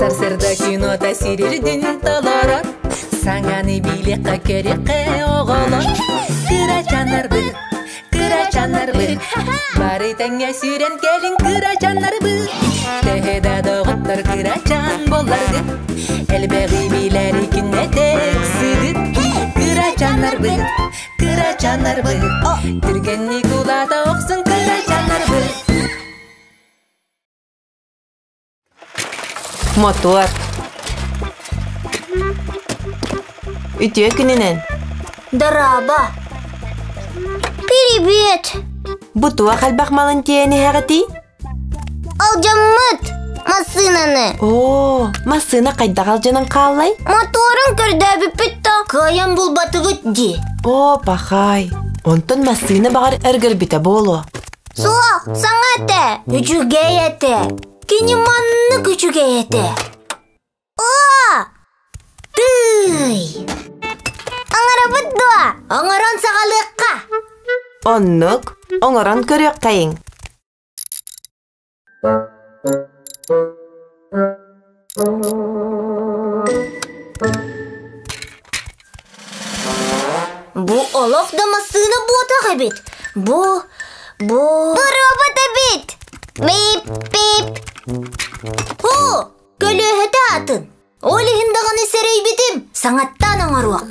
Сарсырда кино тасирирдин толорот Саңаны билекка керекке оголот Кыра чанарбы Бары таңга сүрен келин кыра чанарбы Техеда доғыттар кыра чан болларды Элбеги билери күнне тек сыдыт Кыра чанарбы Түргенни кулата оқсын кыра чанарбы Мотор. Ütüyor gününen. Дараба. Привет. Бутуа халбахмалын тиени хагати. Алжаммыт. Масынаны. О, масына кайда калжанын каалай? Моторын көрдөбү питта. Каян бул батыгыт ди. О, пахай. Онтон масына багар эргер бите боло. Суак, саңате. Үчүге ете. Кини манны күчүге ете. О! Тый! Аңара бұддуа. Аңаран сағалыққа. Оннук, оңорон көрөк кайың. Бу олоқ да масына буатаға бет. Бу... робота бет. Бип. О, көлөһөтө атын. Олихиндаган эсерей битим. Саңаттан аңаруак.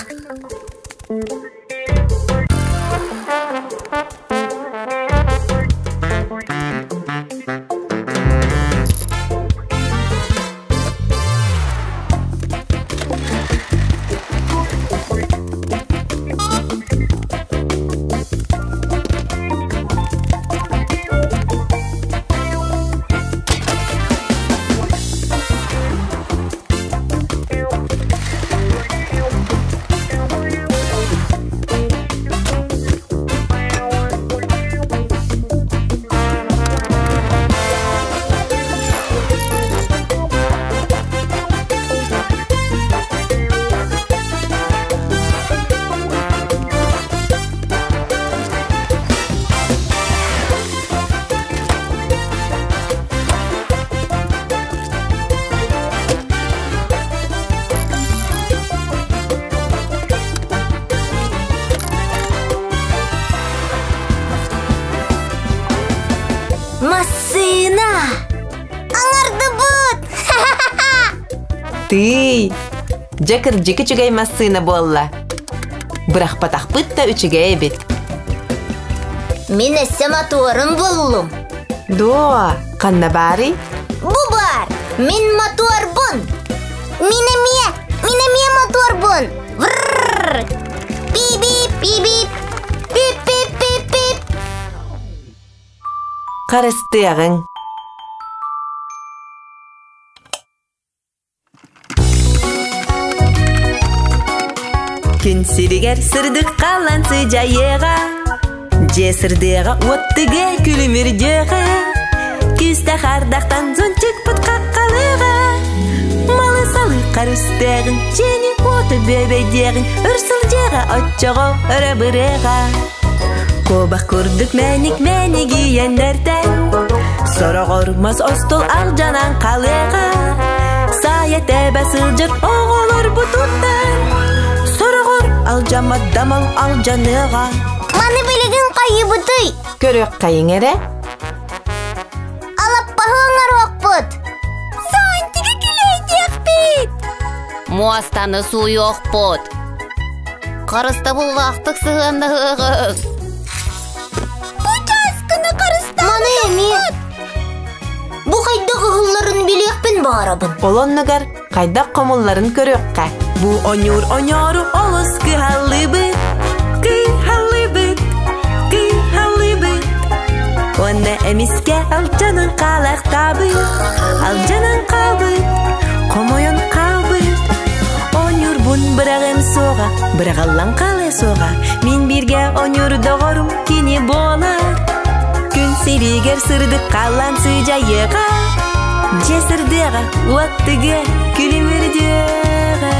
Масына! Аңарды бұд! Тый! Жакыр жеки чугай масына болла. Бірақ патақ бұтта үчігей бет. Мен әсі моторын боллым. Дуа, қанна бари? Бұ бар! Мен мотор бұн! Минемия мотор бұн! Вррррр! Пип-пип! Пип-пип-пип-пип! Қарыстығың. Күн сиригер сырдық қалансы жайыға. Же сырдыға оттыға күлімірдіға. Күсті қардақтан зончик бұтқа қалыға. Малы салы қарыстығын, жені оты бөбейдегін. Үрсіл жеға отчоға ұры-бұрыға. Кобақ көрдік мәнік ендерден. Сорағырмас остол алжанан қалыға. Саят әбәсіл жыр оғылыр бұтуттан. Сорағыр алжамат дамал алжаныға. Маны білігін қайы бұтой. Көрек қайың әрі? Алап бағыңар оқпыт. Сантиге келейді еқпет. Муастаны су еқпыт. Қарыста бұл вақтық сығандығығыз. Маны әме. Бұ қайда ғылларын білеқпен барабын. Олоннығар қайда қомылларын көрекқа. Бұ онюру олыс күйхалы бұд. Оны әміске алжанын қалақта бұд. Алжанын қалбыд. Қомойын қалбыд. Онюр бұн бірағын соға. Бірағалан қалы соға. Мен бірге онюр доғырым кені болар. Күн сиригер сырдық қалансы жайыға. Же сырдыға оттыға күлімірдіға.